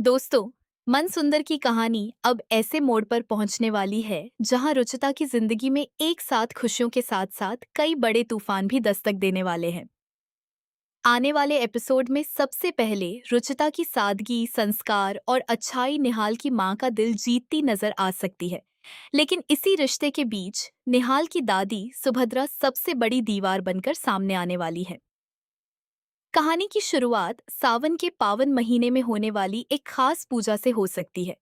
दोस्तों, मनसुंदर की कहानी अब ऐसे मोड़ पर पहुंचने वाली है जहां रुचिता की जिंदगी में एक साथ खुशियों के साथ साथ कई बड़े तूफान भी दस्तक देने वाले हैं। आने वाले एपिसोड में सबसे पहले रुचिता की सादगी, संस्कार और अच्छाई निहाल की मां का दिल जीतती नजर आ सकती है। लेकिन इसी रिश्ते के बीच निहाल की दादी सुभद्रा सबसे बड़ी दीवार बनकर सामने आने वाली है। कहानी की शुरुआत सावन के पावन महीने में होने वाली एक खास पूजा से हो सकती है,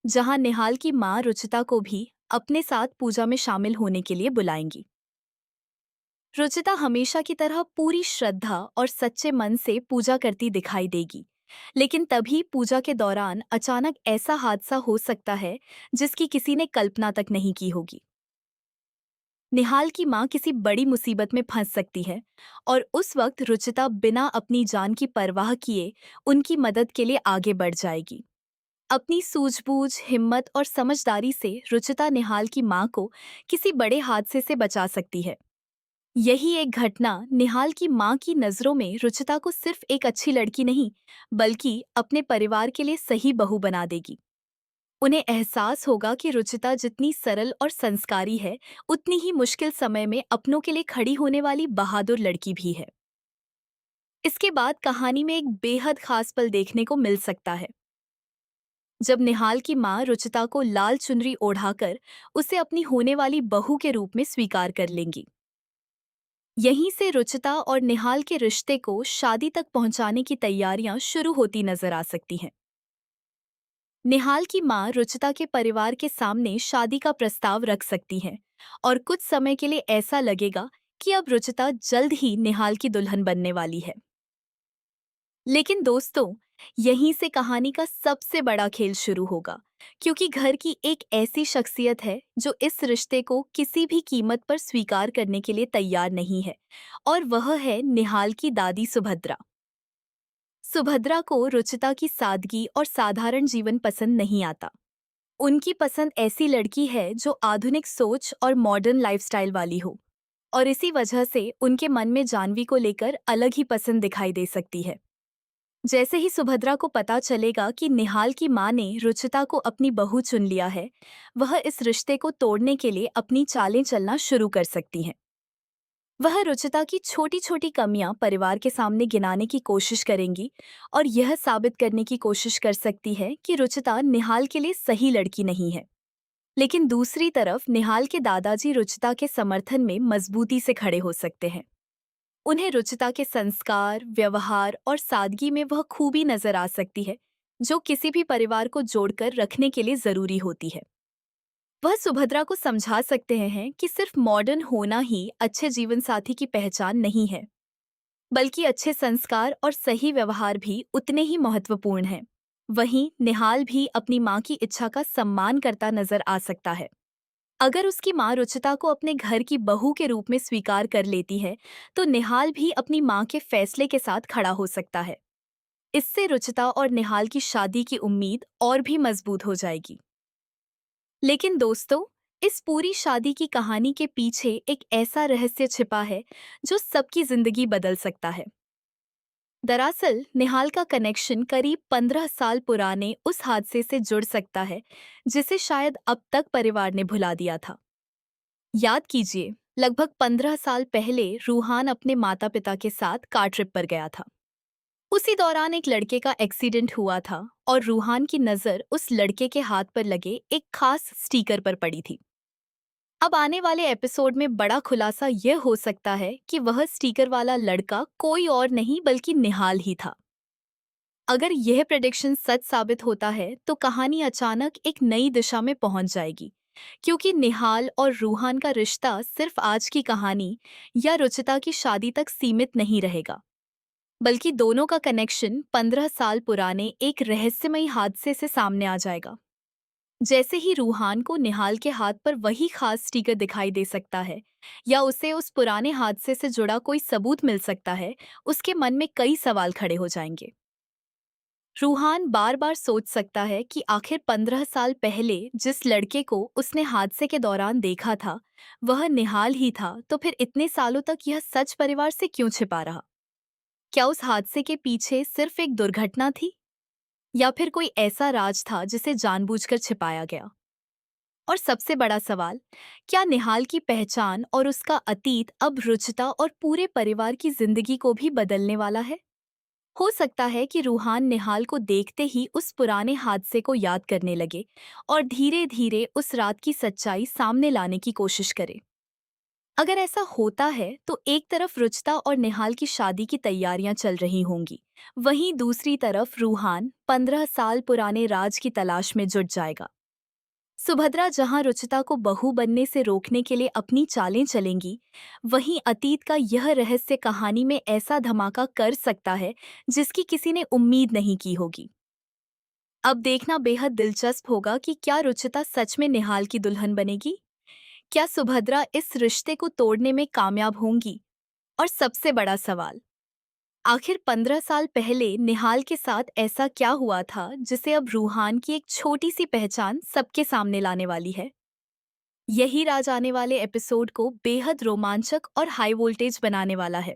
जहां निहाल की मां रुचिता को भी अपने साथ पूजा में शामिल होने के लिए बुलाएंगी। रुचिता हमेशा की तरह पूरी श्रद्धा और सच्चे मन से पूजा करती दिखाई देगी, लेकिन तभी पूजा के दौरान अचानक ऐसा हादसा हो सकता है जिसकी किसी ने कल्पना तक नहीं की होगी। निहाल की मां किसी बड़ी मुसीबत में फंस सकती है और उस वक्त रुचिता बिना अपनी जान की परवाह किए उनकी मदद के लिए आगे बढ़ जाएगी। अपनी सूझबूझ, हिम्मत और समझदारी से रुचिता निहाल की मां को किसी बड़े हादसे से बचा सकती है। यही एक घटना निहाल की मां की नजरों में रुचिता को सिर्फ एक अच्छी लड़की नहीं, बल्कि अपने परिवार के लिए सही बहू बना देगी। उन्हें एहसास होगा कि रुचिता जितनी सरल और संस्कारी है, उतनी ही मुश्किल समय में अपनों के लिए खड़ी होने वाली बहादुर लड़की भी है। इसके बाद कहानी में एक बेहद खास पल देखने को मिल सकता है, जब निहाल की मां रुचिता को लाल चुनरी ओढ़ाकर उसे अपनी होने वाली बहू के रूप में स्वीकार कर लेंगी। यहीं से रुचिता और निहाल के रिश्ते को शादी तक पहुंचाने की तैयारियां शुरू होती नजर आ सकती हैं। निहाल की मां रुचिता के परिवार के सामने शादी का प्रस्ताव रख सकती हैं और कुछ समय के लिए ऐसा लगेगा कि अब रुचिता जल्द ही निहाल की दुल्हन बनने वाली है। लेकिन दोस्तों, यहीं से कहानी का सबसे बड़ा खेल शुरू होगा, क्योंकि घर की एक ऐसी शख्सियत है जो इस रिश्ते को किसी भी कीमत पर स्वीकार करने के लिए तैयार नहीं है, और वह है निहाल की दादी सुभद्रा। सुभद्रा को रुचिता की सादगी और साधारण जीवन पसंद नहीं आता। उनकी पसंद ऐसी लड़की है जो आधुनिक सोच और मॉडर्न लाइफस्टाइल वाली हो, और इसी वजह से उनके मन में जानवी को लेकर अलग ही पसंद दिखाई दे सकती है। जैसे ही सुभद्रा को पता चलेगा कि निहाल की मां ने रुचिता को अपनी बहू चुन लिया है, वह इस रिश्ते को तोड़ने के लिए अपनी चालें चलना शुरू कर सकती हैं। वह रुचिता की छोटी छोटी कमियां परिवार के सामने गिनाने की कोशिश करेंगी और यह साबित करने की कोशिश कर सकती है कि रुचिता निहाल के लिए सही लड़की नहीं है। लेकिन दूसरी तरफ निहाल के दादाजी रुचिता के समर्थन में मजबूती से खड़े हो सकते हैं। उन्हें रुचिता के संस्कार, व्यवहार और सादगी में वह खूबी नजर आ सकती है जो किसी भी परिवार को जोड़कर रखने के लिए जरूरी होती है। वह सुभद्रा को समझा सकते हैं कि सिर्फ मॉडर्न होना ही अच्छे जीवन साथी की पहचान नहीं है, बल्कि अच्छे संस्कार और सही व्यवहार भी उतने ही महत्वपूर्ण हैं। वहीं निहाल भी अपनी मां की इच्छा का सम्मान करता नजर आ सकता है। अगर उसकी मां रुचिता को अपने घर की बहू के रूप में स्वीकार कर लेती है, तो निहाल भी अपनी मां के फैसले के साथ खड़ा हो सकता है। इससे रुचिता और निहाल की शादी की उम्मीद और भी मजबूत हो जाएगी। लेकिन दोस्तों, इस पूरी शादी की कहानी के पीछे एक ऐसा रहस्य छिपा है जो सबकी जिंदगी बदल सकता है। दरअसल निहाल का कनेक्शन करीब 15 साल पुराने उस हादसे से जुड़ सकता है जिसे शायद अब तक परिवार ने भुला दिया था। याद कीजिए, लगभग 15 साल पहले रूहान अपने माता पिता के साथ कार ट्रिप पर गया था। उसी दौरान एक लड़के का एक्सीडेंट हुआ था और रूहान की नज़र उस लड़के के हाथ पर लगे एक खास स्टिकर पर पड़ी थी। अब आने वाले एपिसोड में बड़ा खुलासा यह हो सकता है कि वह स्टिकर वाला लड़का कोई और नहीं बल्कि निहाल ही था। अगर यह प्रेडिक्शन सच साबित होता है तो कहानी अचानक एक नई दिशा में पहुंच जाएगी, क्योंकि निहाल और रूहान का रिश्ता सिर्फ आज की कहानी या रुचिता की शादी तक सीमित नहीं रहेगा, बल्कि दोनों का कनेक्शन 15 साल पुराने एक रहस्यमयी हादसे से सामने आ जाएगा। जैसे ही रूहान को निहाल के हाथ पर वही खास स्टिकर दिखाई दे सकता है, या उसे उस पुराने हादसे से जुड़ा कोई सबूत मिल सकता है, उसके मन में कई सवाल खड़े हो जाएंगे। रूहान बार बार सोच सकता है कि आखिर 15 साल पहले जिस लड़के को उसने हादसे के दौरान देखा था, वह निहाल ही था, तो फिर इतने सालों तक यह सच परिवार से क्यों छिपा रहा? क्या उस हादसे के पीछे सिर्फ एक दुर्घटना थी, या फिर कोई ऐसा राज था जिसे जानबूझकर छिपाया गया? और सबसे बड़ा सवाल, क्या निहाल की पहचान और उसका अतीत अब रुचिता और पूरे परिवार की जिंदगी को भी बदलने वाला है? हो सकता है कि रूहान निहाल को देखते ही उस पुराने हादसे को याद करने लगे और धीरे धीरे उस रात की सच्चाई सामने लाने की कोशिश करे। अगर ऐसा होता है तो एक तरफ रुचिता और निहाल की शादी की तैयारियां चल रही होंगी, वहीं दूसरी तरफ रूहान 15 साल पुराने राज की तलाश में जुट जाएगा। सुभद्रा जहां रुचिता को बहू बनने से रोकने के लिए अपनी चालें चलेंगी, वहीं अतीत का यह रहस्य कहानी में ऐसा धमाका कर सकता है जिसकी किसी ने उम्मीद नहीं की होगी। अब देखना बेहद दिलचस्प होगा कि क्या रुचिता सच में निहाल की दुल्हन बनेगी? क्या सुभद्रा इस रिश्ते को तोड़ने में कामयाब होंगी? और सबसे बड़ा सवाल, आखिर 15 साल पहले निहाल के साथ ऐसा क्या हुआ था जिसे अब रूहान की एक छोटी सी पहचान सबके सामने लाने वाली है? यही राज आने वाले एपिसोड को बेहद रोमांचक और हाई वोल्टेज बनाने वाला है।